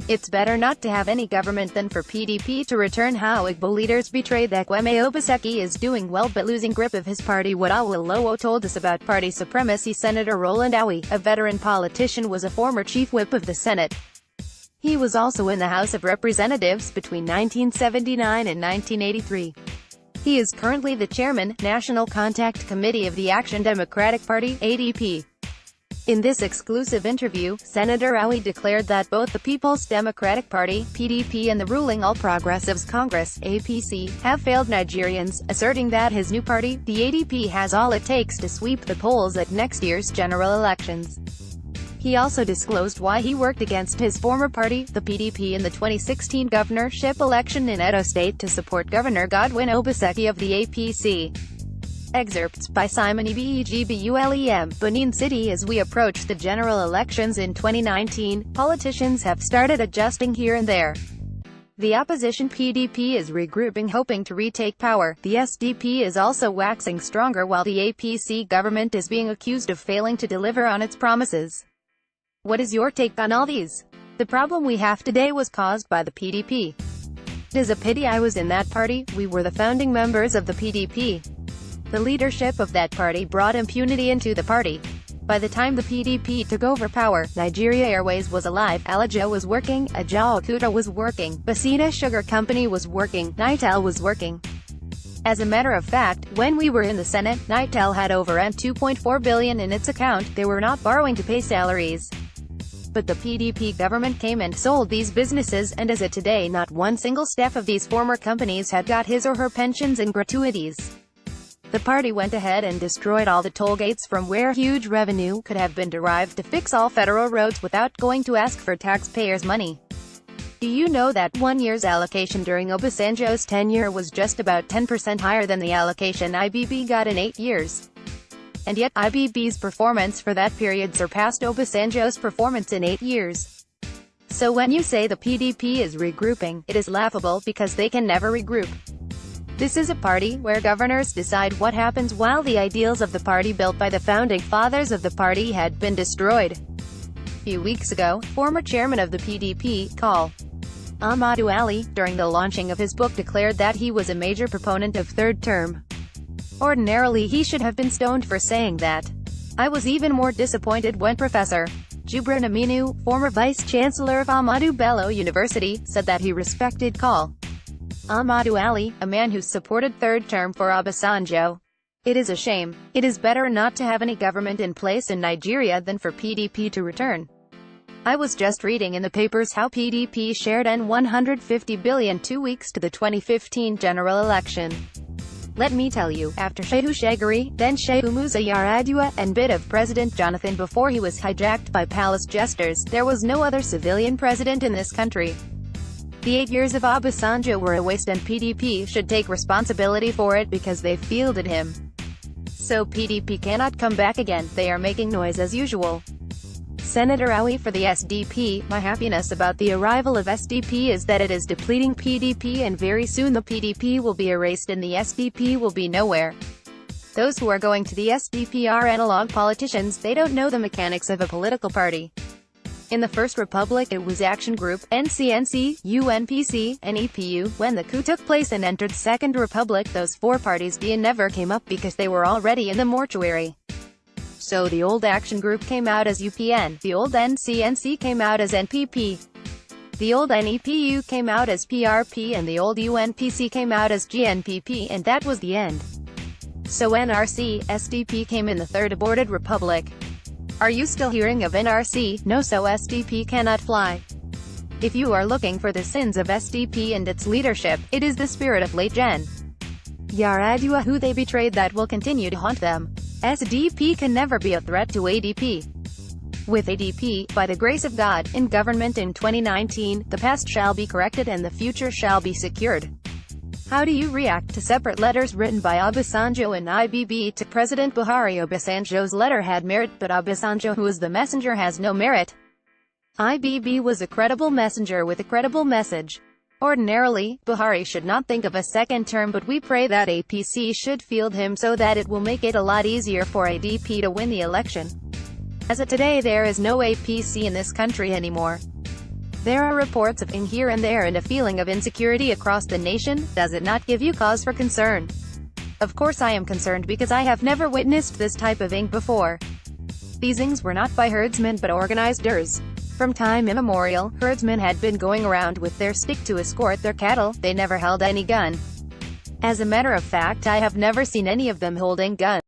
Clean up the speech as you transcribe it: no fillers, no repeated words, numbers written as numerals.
It's better not to have any government than for PDP to return. How Igbo leaders betrayed Ekwueme. Obaseki is doing well but losing grip of his party. What Awolowo told us about party supremacy. Senator Rowland Owie, a veteran politician, was a former chief whip of the Senate. He was also in the House of Representatives between 1979 and 1983. He is currently the chairman, National Contact Committee of the Action Democratic Party, ADP. In this exclusive interview, Senator Owie declared that both the People's Democratic Party, PDP, and the ruling All Progressives Congress, APC, have failed Nigerians, asserting that his new party, the ADP, has all it takes to sweep the polls at next year's general elections. He also disclosed why he worked against his former party, the PDP, in the 2016 governorship election in Edo State to support Governor Godwin Obaseki of the APC. Excerpts by Simon Egbulem. Benin City. As we approach the general elections in 2019, politicians have started adjusting here and there. The opposition PDP is regrouping, hoping to retake power. The SDP is also waxing stronger while the APC government is being accused of failing to deliver on its promises. What is your take on all these? The problem we have today was caused by the PDP. It is a pity I was in that party. We were the founding members of the PDP. The leadership of that party brought impunity into the party. By the time the PDP took over power, Nigeria Airways was alive, Alaja was working, Aja Okuta was working, Basina Sugar Company was working, Nitel was working. As a matter of fact, when we were in the Senate, Nitel had over $2.4 billion in its account. They were not borrowing to pay salaries. But the PDP government came and sold these businesses, and as of today not one single staff of these former companies had got his or her pensions and gratuities. The party went ahead and destroyed all the toll gates from where huge revenue could have been derived to fix all federal roads without going to ask for taxpayers' money. Do you know that 1 year's allocation during Obasanjo's tenure was just about 10% higher than the allocation IBB got in 8 years? And yet, IBB's performance for that period surpassed Obasanjo's performance in 8 years. So when you say the PDP is regrouping, it is laughable because they can never regroup. This is a party where governors decide what happens while the ideals of the party built by the founding fathers of the party had been destroyed. A few weeks ago, former chairman of the PDP, Col. Ahmadu Ali, during the launching of his book declared that he was a major proponent of third term. Ordinarily he should have been stoned for saying that. I was even more disappointed when Professor Jibrin Aminu, former vice-chancellor of Ahmadu Bello University, said that he respected Col. Ahmadu Ali, a man who supported third term for Obasanjo. It is a shame. It is better not to have any government in place in Nigeria than for PDP to return. I was just reading in the papers how PDP shared N$150 billion 2 weeks to the 2015 general election. Let me tell you, after Shehu Shagari, then Shehu Musa Yar'Adua, and bit of President Jonathan before he was hijacked by palace jesters, there was no other civilian president in this country. The 8 years of Obasanjo were a waste and PDP should take responsibility for it because they fielded him. So PDP cannot come back again, they are making noise as usual. Senator Owie for the SDP. My happiness about the arrival of SDP is that it is depleting PDP and very soon the PDP will be erased and the SDP will be nowhere. Those who are going to the SDP are analog politicians, they don't know the mechanics of a political party. In the First Republic it was Action Group, NCNC, UNPC, and EPU. When the coup took place and entered Second Republic, those four parties never came up because they were already in the mortuary. So the old Action Group came out as UPN, the old NCNC came out as NPP, the old NEPU came out as PRP, and the old UNPC came out as GNPP, and that was the end. So NRC, SDP came in the Third Aborted Republic. Are you still hearing of NRC? No, so SDP cannot fly. If you are looking for the sins of SDP and its leadership, it is the spirit of late Gen. Yar'Adua who they betrayed that will continue to haunt them. SDP can never be a threat to ADP. With ADP, by the grace of God, in government in 2019, the past shall be corrected and the future shall be secured. How do you react to separate letters written by Obasanjo and IBB to President Buhari? Obasanjo's letter had merit, but Obasanjo, who is the messenger, has no merit. IBB was a credible messenger with a credible message. Ordinarily, Buhari should not think of a second term, but we pray that APC should field him so that it will make it a lot easier for ADP to win the election. As of today there is no APC in this country anymore. There are reports of ing here and there and a feeling of insecurity across the nation. Does it not give you cause for concern? Of course I am concerned because I have never witnessed this type of ing before. These ings were not by herdsmen but organizers. From time immemorial, herdsmen had been going around with their stick to escort their cattle. They never held any gun. As a matter of fact, I have never seen any of them holding guns.